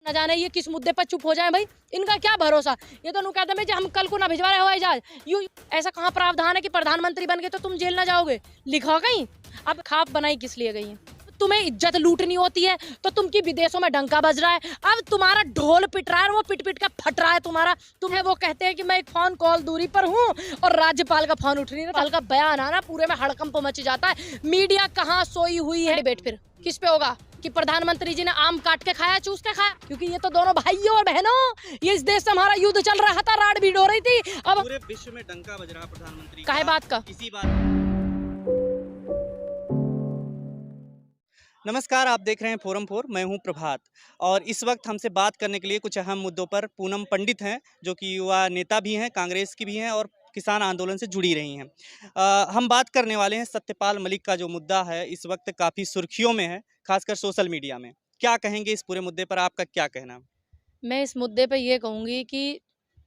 न जाने ये किस मुद्दे पर चुप हो जाए भाई, इनका क्या भरोसा। ये तो कहते हैं हम कल को ना भिजवा रहे हवाई जहाज। यू ऐसा कहाँ प्रावधान है कि प्रधानमंत्री बन गए तो तुम जेल ना जाओगे, लिखा कहीं। अब खाप बनाई किस लिए गई है? तुम्हें इज्जत लूटनी होती है तो तुमकी विदेशों में डंका बज रहा है, अब तुम्हारा ढोल पिट रहा है, वो पिट पिट का फट रहा है तुम्हारा। तुम्हें वो कहते हैं कि मैं एक फोन कॉल दूरी पर हूँ और राज्यपाल का फोन उठ नहीं रहा, का बयान आना पूरे में हड़कंप मच जाता है। मीडिया कहाँ सोई हुई है? डिबेट फिर किस पे होगा कि प्रधानमंत्री जी ने आम काट के खाया, चूस के खाया? क्योंकि ये तो दोनों भाइयों और बहनों, ये इस देश से हमारा युद्ध चल रहा था, राड भीड़ हो रही थी। अब पूरे विश्व में डंका बज रहा प्रधानमंत्री काहे बात का? इसी बात। नमस्कार, आप देख रहे हैं फोरम 4। मैं हूं प्रभात और इस वक्त हमसे बात करने के लिए कुछ अहम मुद्दों पर पूनम पंडित हैं, जो कि युवा नेता भी हैं, कांग्रेस की भी हैं और किसान आंदोलन से जुड़ी रही हैं। हम बात करने वाले हैं सत्यपाल मलिक का जो मुद्दा है, इस वक्त काफ़ी सुर्खियों में है, खासकर सोशल मीडिया में। क्या कहेंगे इस पूरे मुद्दे पर, आपका क्या कहना है? मैं इस मुद्दे पे ये कहूंगी कि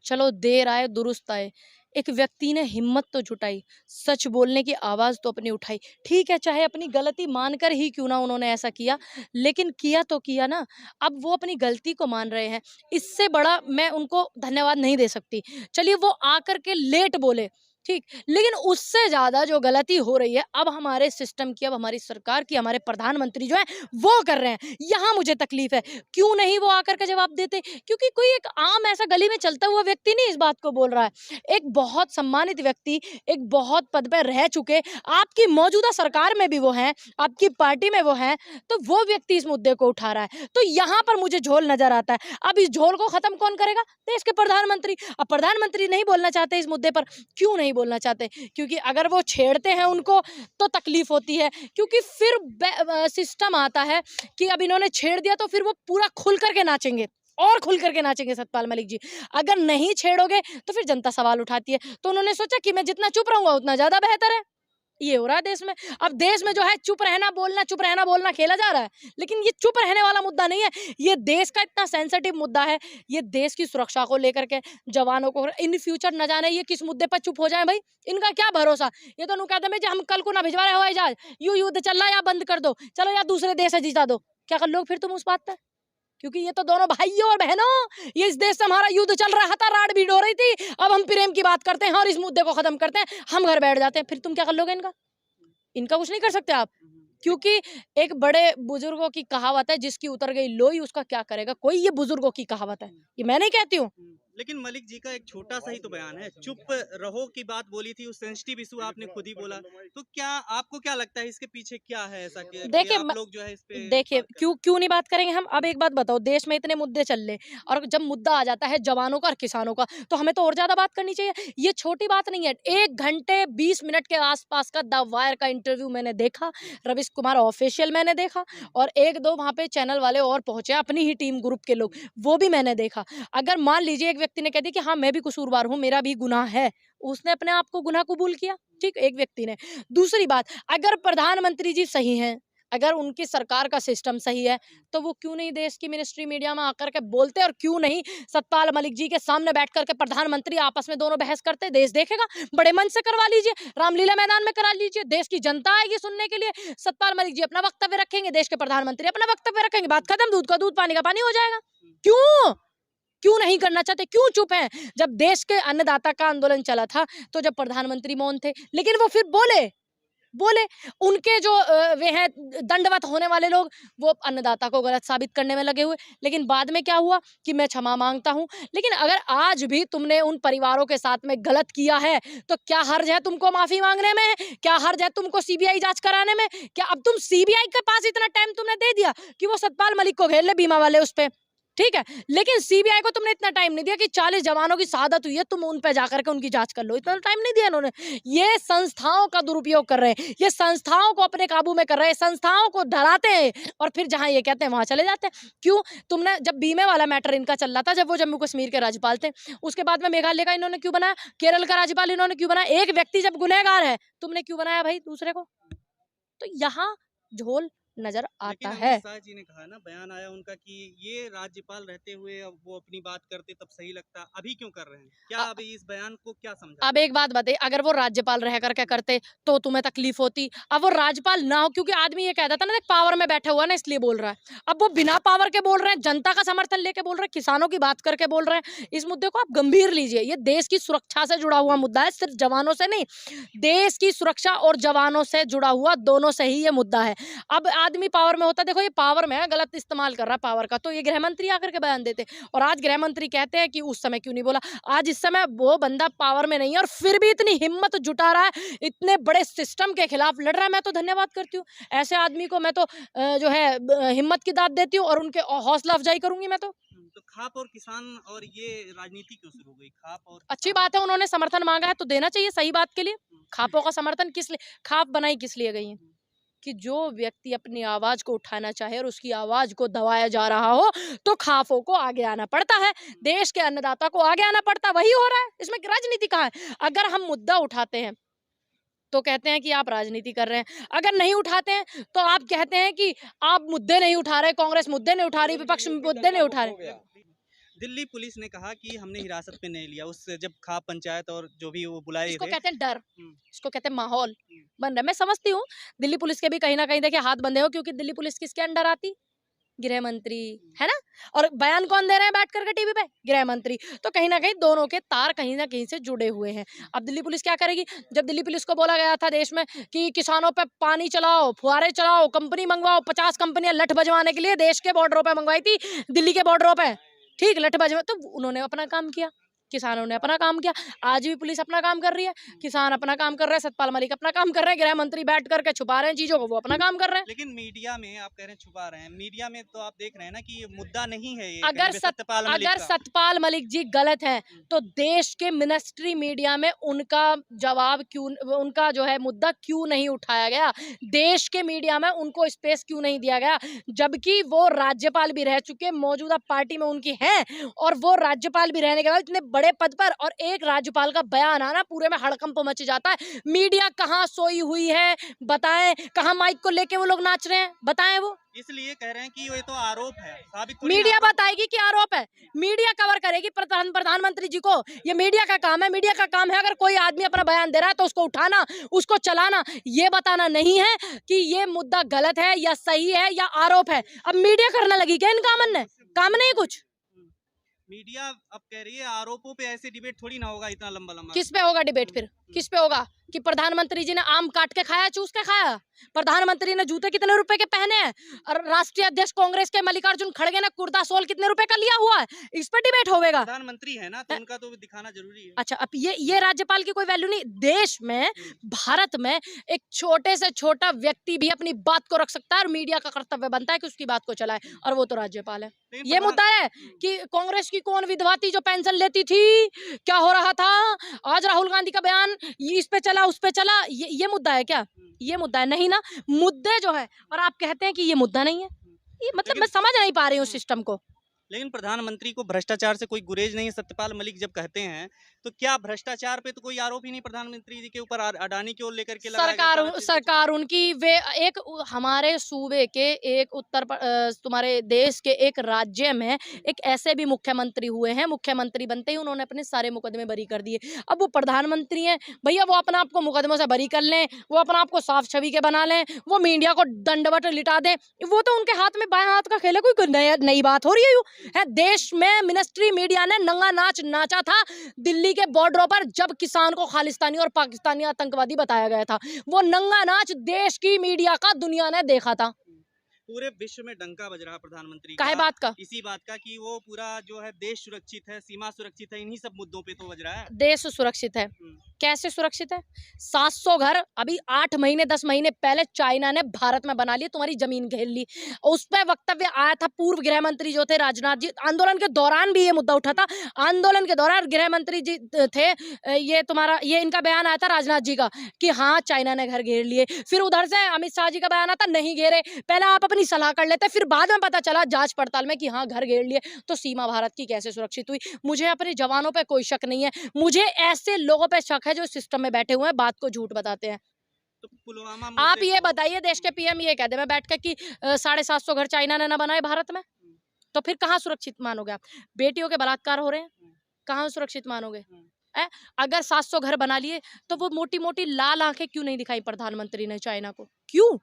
चलो देर आए दुरुस्त आए। एक व्यक्ति ने हिम्मत तो जुटाई, सच बोलने की आवाज तो अपनी उठाई। ठीक है, चाहे अपनी गलती मानकर ही क्यों ना उन्होंने ऐसा किया, लेकिन किया तो किया ना। अब वो अपनी गलती को मान रहे हैं, इससे बड़ा मैं उनको धन्यवाद नहीं दे सकती। चलिए वो आकर के लेट बोले, ठीक, लेकिन उससे ज्यादा जो गलती हो रही है अब हमारे सिस्टम की, अब हमारी सरकार की, हमारे प्रधानमंत्री जो है वो कर रहे हैं, यहाँ मुझे तकलीफ है। क्यों नहीं वो आकर के जवाब देते? क्योंकि कोई एक आम ऐसा गली में चलता हुआ व्यक्ति नहीं इस बात को बोल रहा है। एक बहुत सम्मानित व्यक्ति, एक बहुत पद पर रह चुके, आपकी मौजूदा सरकार में भी वो हैं, आपकी पार्टी में वो हैं, तो वो व्यक्ति इस मुद्दे को उठा रहा है। तो यहाँ पर मुझे झोल नजर आता है। अब इस झोल को खत्म कौन करेगा? देश के प्रधानमंत्री। अब प्रधानमंत्री नहीं बोलना चाहते इस मुद्दे पर, क्यों नहीं बोलना चाहते? क्योंकि अगर वो छेड़ते हैं उनको तो तकलीफ होती है, क्योंकि फिर सिस्टम आता है कि अब इन्होंने छेड़ दिया तो फिर वो पूरा खुल करके नाचेंगे और खुल करके नाचेंगे सतपाल मलिक जी। अगर नहीं छेड़ोगे तो फिर जनता सवाल उठाती है। तो उन्होंने सोचा कि मैं जितना चुप रहूंगा उतना ज्यादा बेहतर है। ये हो रहा है देश में। अब देश में जो है चुप रहना बोलना, चुप रहना बोलना खेला जा रहा है, लेकिन ये चुप रहने वाला मुद्दा नहीं है। ये देश का इतना सेंसिटिव मुद्दा है, ये देश की सुरक्षा को लेकर के, जवानों को इन फ्यूचर न जाने ये किस मुद्दे पर चुप हो जाए भाई, इनका क्या भरोसा। ये तो कहते हैं हम कल को ना भिजवा रहे हवाई जहाज, यू युद्ध चल रहा है या बंद कर दो, चलो या दूसरे देश से जीता दो। क्या कर लोग फिर तुम उस बात पर? क्योंकि ये तो दोनों भाइयों और बहनों, ये इस देश से हमारा युद्ध चल रहा था, राड भीड़ हो रही थी। अब हम प्रेम की बात करते हैं और इस मुद्दे को खत्म करते हैं, हम घर बैठ जाते हैं। फिर तुम क्या कर लोगे? इनका कुछ नहीं कर सकते आप। क्योंकि एक बड़े बुजुर्गों की कहावत है, जिसकी उतर गई लोई उसका क्या करेगा कोई। ये बुजुर्गों की कहावत है, ये मैं नहीं कहती हूँ। लेकिन मलिक जी का एक छोटा सा ही तो बयान है, चुप रहो की बात बोली थी, उस सेंसिटिव इशू आपने खुद ही बोला। तो क्या आपको क्या लगता है इसके पीछे क्या है ऐसा कि देखिए आप लोग जो है इस पे देखिए, बात कर क्यों क्यों नहीं बात करेंगे हम? अब एक बात बताओ, देश में इतने मुद्दे चल रहे और जब मुद्दा आ जाता है जवानों का और किसानों का, तो हमें तो और ज्यादा बात करनी चाहिए। ये छोटी बात नहीं है। 1 घंटे 20 मिनट के आसपास का द वायर का इंटरव्यू मैंने देखा, रविश कुमार ऑफिशियल मैंने देखा, और 1-2 वहां पे चैनल वाले और पहुंचे, अपनी ही टीम ग्रुप के लोग, वो भी मैंने देखा। अगर मान लीजिए एक व्यक्ति ने कह दिया कि हाँ मैं भी कसूरवार हूँ, मेरा भी गुनाह है, उसने अपने आप को गुनाह कबूल किया, ठीक, एक व्यक्ति ने। दूसरी बात, अगर प्रधानमंत्री जी सही हैं, अगर उनकी सरकार का सिस्टम सही है, तो वो क्यों नहीं देश की मिनिस्ट्री मीडिया में आकर के बोलते, और क्यों नहीं सतपाल मलिक जी के सामने बैठ करके प्रधानमंत्री आपस में दोनों बहस करते? देश देखेगा। बड़े मन से करवा लीजिए, रामलीला मैदान में करा लीजिए, देश की जनता आएगी सुनने के लिए। सतपाल मलिक जी अपना वक्तव्य रखेंगे, देश के प्रधानमंत्री अपना वक्तव्य रखेंगे, बात खत्म, दूध का दूध पानी का पानी हो जाएगा। क्यों क्यों नहीं करना चाहते? क्यों चुप हैं? जब देश के अन्नदाता का आंदोलन चला था तो जब प्रधानमंत्री मौन थे, लेकिन वो फिर बोले बोले उनके जो वे हैं दंडवत होने वाले लोग, वो अन्नदाता को गलत साबित करने में लगे हुए। लेकिन बाद में क्या हुआ कि मैं क्षमा मांगता हूं। लेकिन अगर आज भी तुमने उन परिवारों के साथ में गलत किया है, तो क्या हर्ज है तुमको माफी मांगने में? क्या हर्ज है तुमको सीबीआई जांच कराने में? क्या अब तुम सीबीआई के पास इतना टाइम तुमने दे दिया कि वो सतपाल मलिक को घेर ले, बीमा वाले उस पे, ठीक है, लेकिन सीबीआई को तुमने इतना टाइम नहीं दिया कि 40 जवानों की शहादत हुई है, तुम उन पे जाकर के उनकी जांच कर लो। इतना टाइम नहीं दिया इन्होंने। ये संस्थाओं का दुरुपयोग कर रहे हैं, ये संस्थाओं को अपने काबू में कर रहे हैं, संस्थाओं को डराते हैं, और फिर जहां ये कहते हैं वहां चले जाते हैं। क्यों? तुमने जब बीमे वाला मैटर इनका चल रहा था, जब वो जम्मू कश्मीर के राज्यपाल थे, उसके बाद में मेघालय का इन्होंने क्यों बनाया, केरल का राज्यपाल इन्होंने क्यों बनाया? एक व्यक्ति जब गुनहगार है, तुमने क्यों बनाया भाई दूसरे को? तो यहाँ झोल नजर आता लेकिन है। अमित शाह जी ने कहा ना, बयान आया उनका कि ये राज्यपाल रहते हुए अब वो अपनी बात करते तब सही लगता, अभी क्यों कर रहे हैं? क्या अ- अभी इस बयान को क्या समझा अब जाए? एक बात बताइए, अगर वो राज्यपाल रह करके करते तो तुम्हें तकलीफ होती। अब वो राज्यपाल ना हो, क्योंकि आदमी ये कहता था ना, पावर में बैठा हुआ है ना इसलिए बोल रहा है। अब वो बिना पावर के बोल रहे हैं, जनता का समर्थन लेके बोल रहे हैं, किसानों की बात करके बोल रहे हैं। इस मुद्दे को आप गंभीर लीजिए, ये देश की सुरक्षा से जुड़ा हुआ मुद्दा है, सिर्फ जवानों से नहीं, देश की सुरक्षा और जवानों से जुड़ा हुआ दोनों से ही ये मुद्दा है। अब आदमी पावर में होता, देखो ये पावर में है, गलत इस्तेमाल कर रहा है पावर का, तो ये गृह मंत्री आकर के बयान देते। और आज गृह मंत्री कहते हैं कि उस समय क्यों नहीं बोला। आज इस समय वो बंदा पावर में नहीं है और फिर भी इतनी हिम्मत जुटा रहा है, इतने बड़े सिस्टम के खिलाफ लड़ रहा है। मैं तो धन्यवाद करती हूँ ऐसे आदमी को। मैं तो जो है हिम्मत की दाद देती हूँ और उनके हौसला अफजाई करूंगी मैं तो। तो खाप और किसान और ये राजनीति क्यों शुरू हो गई? खाप और अच्छी किसान। बात है, उन्होंने समर्थन मांगा है तो देना चाहिए, सही बात के लिए। खापों का समर्थन किस लिए, खाप बनाई किस लिए गई है? कि जो व्यक्ति अपनी आवाज को उठाना चाहे और उसकी आवाज को दबाया जा रहा हो, तो खाफों को आगे आना पड़ता है, देश के अन्नदाता को आगे आना पड़ता है। वही हो रहा है, इसमें राजनीति कहाँ है? अगर हम मुद्दा उठाते हैं तो कहते हैं कि आप राजनीति कर रहे हैं, अगर नहीं उठाते हैं तो आप कहते हैं कि आप मुद्दे नहीं उठा रहे, कांग्रेस मुद्दे नहीं उठा रही, विपक्ष मुद्दे नहीं उठा रहे। दिल्ली पुलिस ने कहा कि हमने हिरासत में नहीं लिया उस जब खाप पंचायत और जो भी वो बुलाए इसको थे। कहते हैं डर, हम्म, इसको कहते हैं माहौल बन रहा है। मैं समझती हूँ दिल्ली पुलिस के भी कहीं ना कहीं देखिए हाथ बंधे हो, क्योंकि दिल्ली पुलिस किसके अंडर आती? गृह मंत्री, है ना? और बयान कौन दे रहे हैं बैठ करके टीवी पे? गृह मंत्री। तो कहीं ना कहीं दोनों के तार कहीं ना कहीं से जुड़े हुए हैं। अब दिल्ली पुलिस क्या करेगी? जब दिल्ली पुलिस को बोला गया था देश में कि किसानों पे पानी चलाओ, फुहारे चलाओ, कंपनी मंगवाओ, 50 कंपनियां लठ बजवाने के लिए देश के बॉर्डरों पे मंगवाई थी, दिल्ली के बॉर्डरों पे, ठीक, लठ बजवा, तो उन्होंने अपना काम किया, किसानों ने अपना काम किया। आज भी पुलिस अपना काम कर रही है, किसान अपना काम कर रहे हैं, सतपाल मलिक अपना काम कर रहे हैं, गृह मंत्री बैठ करके छुपा रहे हैं चीजों को, वो अपना काम कर रहे हैं। लेकिन मीडिया में आप कह रहे हैं छुपा रहे हैं, मीडिया में तो आप देख रहे हैं ना कि ये मुद्दा नहीं है, ये अगर कहीं पे सत्यपाल मलिक अगर का। सतपाल मलिक जी गलत हैं तो देश के मिनिस्ट्री मीडिया में उनका जवाब क्यों, उनका जो है मुद्दा क्यों नहीं उठाया गया? देश के मीडिया में उनको स्पेस क्यों नहीं दिया गया? जबकि वो राज्यपाल भी रह चुके, मौजूदा पार्टी में उनकी हैं, और वो राज्यपाल भी रहने के बाद इतने बड़े पद पर, और एक राज्यपाल का बयान आना पूरे में हड़कंप मच जाता है। मीडिया कहाँ सोई हुई है बताएं, कहाँ माइक को लेके वो लोग नाच रहे हैं बताएं वो। इसलिए कह रहे हैं कि ये तो आरोप है, साबित थोड़ी ना मीडिया होगा। बताएगी कि आरोप है, मीडिया कवर करेगी प्रधानमंत्री जी को, ये मीडिया का काम है। मीडिया का काम है अगर कोई आदमी अपना बयान दे रहा है तो उसको उठाना, उसको चलाना, ये बताना नहीं है कि ये मुद्दा गलत है या सही है या आरोप है। अब मीडिया करने लगी क्या इनका मन है? काम नहीं कुछ। मीडिया अब कह रही है आरोपों पे ऐसे डिबेट थोड़ी ना होगा इतना लंबा लंबा। किस पे होगा डिबेट फिर? किस पे होगा कि प्रधानमंत्री जी ने आम काट के खाया, चूस के खाया? प्रधानमंत्री ने जूते कितने रुपए के पहने हैं? और राष्ट्रीय अध्यक्ष कांग्रेस के मल्लिकार्जुन खड़गे ने कुर्ता सोल कितने रुपए का लिया हुआ है? इस पे डिबेट होगा। प्रधानमंत्री है ना, तो उनका तो दिखाना जरूरी है। अच्छा, अब ये राज्यपाल की कोई वैल्यू नहीं? देश में, भारत में एक छोटे से छोटा व्यक्ति भी अपनी बात को रख सकता है और मीडिया का कर्तव्य बनता है कि उसकी बात को चलाए, और वो तो राज्यपाल है। लेकिन ये मुद्दा है कि कांग्रेस की कौन विधवा थी जो पेंशन लेती थी, क्या हो रहा था, आज राहुल गांधी का बयान इस पे चला उस पे चला, ये मुद्दा है क्या? ये मुद्दा है नहीं ना। मुद्दे जो है, और आप कहते हैं कि ये मुद्दा नहीं है, ये मतलब मैं समझ नहीं पा रही हूँ सिस्टम को। लेकिन प्रधानमंत्री को भ्रष्टाचार से कोई गुरेज नहीं है, सत्यपाल मलिक जब कहते हैं तो क्या भ्रष्टाचार पे तो कोई आरोप ही नहीं प्रधानमंत्री जी के ऊपर? अडानी की ओर लेकर के लगाया गया सारा चीज़। सरकार उनकी, वे एक हमारे सूबे के, एक तुम्हारे देश के एक राज्य में एक ऐसे भी मुख्यमंत्री हुए हैं, मुख्यमंत्री बनते ही उन्होंने अपने सारे मुकदमे बरी कर दिए। अब वो प्रधानमंत्री हैं भैया, वो अपना आपको मुकदमों से बरी कर लें, वो अपना आपको साफ छवि के बना लें, वो मीडिया को दंडवत लिटा दें, वो तो उनके हाथ में बाएं हाथ का खेल है। कोई नई बात हो रही है? देश में मिनिस्ट्री मीडिया ने नंगा नाच नाचा था दिल्ली के बॉर्डरों पर, जब किसान को खालिस्तानी और पाकिस्तानी आतंकवादी बताया गया था। वो नंगा नाच देश की मीडिया का दुनिया ने देखा था। पूरे विश्व में डंका बज रहा प्रधानमंत्री काहे बात का? इसी बात का कि वो पूरा जो है देश सुरक्षित है, सीमा सुरक्षित है, इन्हीं सब मुद्दों पे तो बज रहा है। देश सुरक्षित है, कैसे सुरक्षित है? 700 घर अभी 8 महीने 10 महीने पहले चाइना ने भारत में बना लिए, तुम्हारी जमीन घेर ली। उस पर वक्तव्य आया था, पूर्व गृह मंत्री जो थे राजनाथ जी, आंदोलन के दौरान भी ये मुद्दा उठा था। आंदोलन के दौरान गृह मंत्री जी थे, ये इनका बयान आया था राजनाथ जी का कि हाँ चाइना ने घर घेर लिए। फिर उधर से अमित शाह जी का बयान आता, नहीं घेरे, पहले आप अपनी सलाह कर लेते, फिर बाद में पता चला जांच पड़ताल में कि हाँ घर घेर लिए। तो सीमा भारत की कैसे सुरक्षित हुई? मुझे अपने जवानों पे कोई शक नहीं है, मुझे ऐसे लोगों पे शक है जो सिस्टम में बैठे हुए हैं, बात को झूठ बताते हैं। तो पुलवामा आप मुद्दे ये को बताइए, देश के पीएम ये कह दे मैं बैठ के कि 750 घर चाइना ने ना बनाए भारत में, तो फिर कहाँ सुरक्षित मानोगे आप? बेटियों के बलात्कार हो रहे हैं, कहाँ सुरक्षित मानोगे? है? अगर 700 घर बना लिए तो वो मोटी मोटी लाल आंखें क्यों नहीं दिखाई प्रधानमंत्री ने चाइना को? क्यों?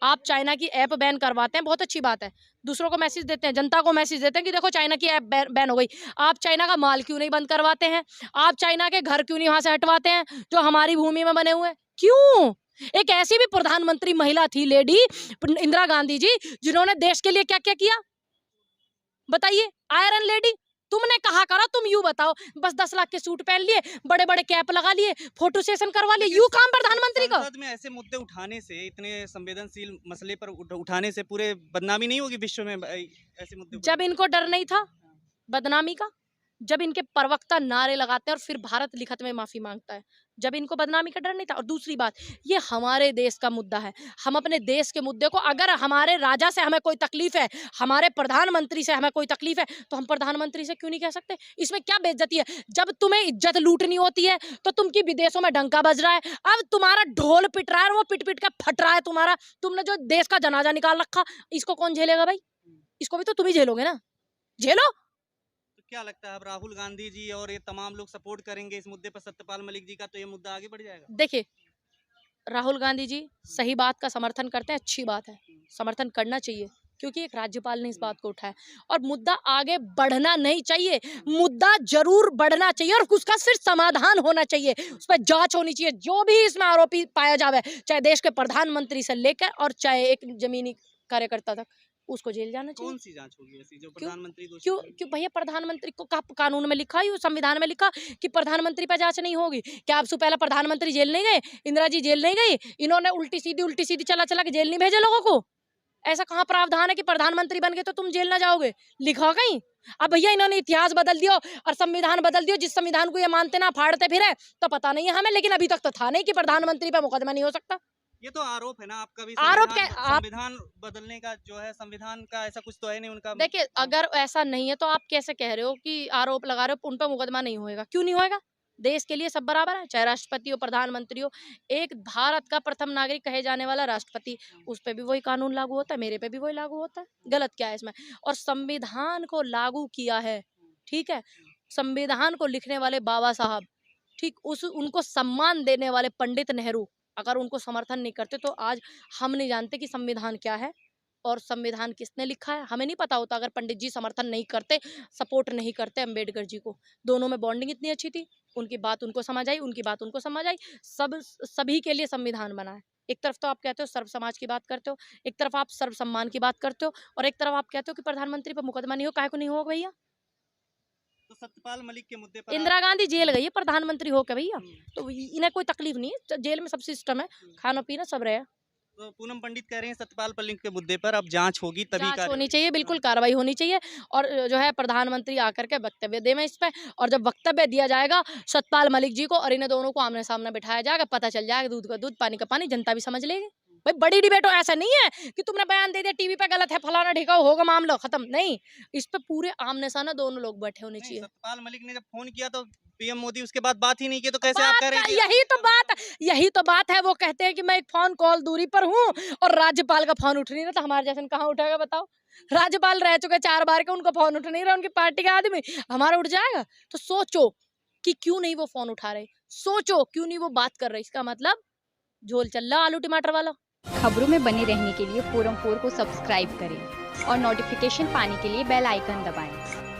आप चाइना की ऐप बैन करवाते हैं, बहुत अच्छी बात है, दूसरों को मैसेज देते हैं, जनता को मैसेज देते हैं कि देखो चाइना की ऐप बैन हो गई। आप चाइना का माल क्यों नहीं बंद करवाते हैं? आप चाइना के घर क्यों नहीं वहां से हटवाते हैं जो हमारी भूमि में बने हुए हैं? क्यों? एक ऐसी भी प्रधानमंत्री महिला थी, लेडी इंदिरा गांधी जी, जिन्होंने देश के लिए क्या क्या किया बताइए। आयरन लेडी, तुमने कहा करो, तुम यूं बताओ, बस 10 लाख के सूट पहन लिए, बड़े बड़े कैप लगा लिए, फोटो सेशन करवा लिए, यू काम प्रधानमंत्री का? संसद में ऐसे मुद्दे उठाने से, इतने संवेदनशील मसले पर उठाने से पूरे बदनामी नहीं होगी विश्व में ऐसे मुद्दे जब इनको डर नहीं था बदनामी का, जब इनके प्रवक्ता नारे लगाते हैं और फिर भारत लिखत में माफी मांगता है, जब इनको बदनामी का डर नहीं था। और दूसरी बात, ये हमारे देश का मुद्दा है, हम अपने देश के मुद्दे को, अगर हमारे राजा से हमें कोई तकलीफ है, हमारे प्रधानमंत्री से हमें कोई तकलीफ है, तो हम प्रधानमंत्री से क्यों नहीं कह सकते? इसमें क्या बेइज्जती है? जब तुम्हें इज्जत लूटनी होती है तो तुमकी विदेशों में डंका बज रहा है, अब तुम्हारा ढोल पिट रहा है और वो पिट पिट के फट रहा है तुम्हारा, तुमने जो देश का जनाजा निकाल रखा, इसको कौन झेलेगा भाई? इसको भी तो तुम ही झेलोगे ना, झेलो। तो क्या लगता है अब राहुल गांधी जी और ये तमाम लोग सपोर्ट करेंगे इस मुद्दे पर सत्यपाल मलिक जी का, तो ये मुद्दा आगे बढ़ जाएगा? देखिए, राहुल गांधी जी सही बात का समर्थन करते हैं, अच्छी बात है, समर्थन करना चाहिए, क्योंकि एक राज्यपाल ने इस बात को उठाया और मुद्दा आगे बढ़ना नहीं चाहिए, मुद्दा जरूर बढ़ना चाहिए और उसका फिर समाधान होना चाहिए, उस पर जांच होनी चाहिए, जो भी इसमें आरोपी पाया जावे, चाहे देश के प्रधानमंत्री से लेकर और चाहे एक जमीनी कार्यकर्ता तक, उसको जेल जाना चाहिए। कौन सी जांच होगी ऐसी जो प्रधानमंत्री दोषी क्यों ठहरे? क्यों भैया, प्रधानमंत्री को का कानून में लिखा है, संविधान में लिखा कि प्रधानमंत्री पर जांच नहीं होगी? क्या आपसे पहले प्रधानमंत्री जेल नहीं गए? इंदिरा जी जेल नहीं गई? इन्होंने उल्टी सीधी चला चला के जेल नहीं भेजे लोगों को? ऐसा कहाँ प्रावधान है कि प्रधानमंत्री बन गए तो तुम जेल ना जाओगे? लिखा कहीं? अब भैया इन्होंने इतिहास बदल दिया और संविधान बदल दिया, जिस संविधान को ये मानते ना फाड़ते फिरे, तो पता नहीं है हमें, लेकिन अभी तक तो था नहीं कि प्रधानमंत्री पर मुकदमा नहीं हो सकता। ये तो आरोप है ना आपका भी, आरोप संविधान बदलने का जो है, संविधान का ऐसा कुछ तो है नहीं उनका। देखिए, अगर ऐसा नहीं है तो आप कैसे कह रहे हो कि आरोप लगा रहे हो उन पर मुकदमा नहीं होएगा? क्यों नहीं होएगा? देश के लिए सब बराबर है, चाहे राष्ट्रपति हो, प्रधानमंत्री हो, एक भारत का प्रथम नागरिक कहे जाने वाला राष्ट्रपति, उस पे भी वही कानून लागू होता है, मेरे पे भी वही लागू होता है, गलत क्या है इसमें? और संविधान को लागू किया है, ठीक है, संविधान को लिखने वाले बाबा साहब, ठीक, उस उनको सम्मान देने वाले पंडित नेहरू, अगर उनको समर्थन नहीं करते तो आज हम नहीं जानते कि संविधान क्या है और संविधान किसने लिखा है, हमें नहीं पता होता अगर पंडित जी समर्थन नहीं करते, सपोर्ट नहीं करते अम्बेडकर जी को। दोनों में बॉन्डिंग इतनी अच्छी थी, उनकी बात उनको समझ आई, उनकी बात उनको समझ आई, सब सभी के लिए संविधान बना है। एक तरफ तो आप कहते हो सर्व समाज की बात करते हो, एक तरफ आप सर्व सम्मान की बात करते हो, और एक तरफ आप कहते हो कि प्रधानमंत्री पर मुकदमा नहीं हो, काहे को नहीं हो भैया? तो सत्यपाल मलिक के मुद्दे पर इंदिरा गांधी जेल गई है प्रधानमंत्री होकर भैया, तो इन्हें कोई तकलीफ नहीं है, जेल में सब सिस्टम है, खाना पीना सब रहे। तो पूनम पंडित कह रहे हैं सत्यपाल मलिक के मुद्दे पर अब जांच होगी तभी जांच कार्य होनी होगी। चाहिए, बिल्कुल कार्रवाई होनी चाहिए, और जो है प्रधानमंत्री आकर के वक्तव्य दें इस पे, और जब वक्तव्य दिया जाएगा सतपाल मलिक जी को और इन्हें दोनों को आमने सामने बिठाया जाएगा, पता चल जाएगा, दूध का दूध पानी का पानी, जनता भी समझ लेगी। भाई बड़ी डिबेट हो, ऐसा नहीं है कि तुमने बयान दे दिया टीवी पे गलत है, फलाना ढिका होगा, मामला खत्म नहीं, इस पे पूरे आमने सामने दोनों लोग बैठे होने नहीं, चाहिए। सत्यपाल मलिक ने जब फोन किया तो पीएम मोदी उसके बाद बात ही नहीं की, तो कैसे आप कह रहे हैं कि यही तो बात है, वो कहते हैं कि मैं एक फोन कॉल दूरी पर हूँ और राज्यपाल का फोन उठ नहीं रहा, तो हमारे जैसे कहाँ उठेगा बताओ? राज्यपाल रह चुके 4 बार के, उनको फोन उठ नहीं रहा, उनकी पार्टी का आदमी, हमारा उठ जाएगा? तो सोचो कि क्यों नहीं वो फोन उठा रहे, सोचो क्यों नहीं वो बात कर रहे, इसका मतलब झोल चल रहा आलू टमाटर वाला। खबरों में बने रहने के लिए फोरम 4 को सब्सक्राइब करें और नोटिफिकेशन पाने के लिए बेल आइकन दबाएं।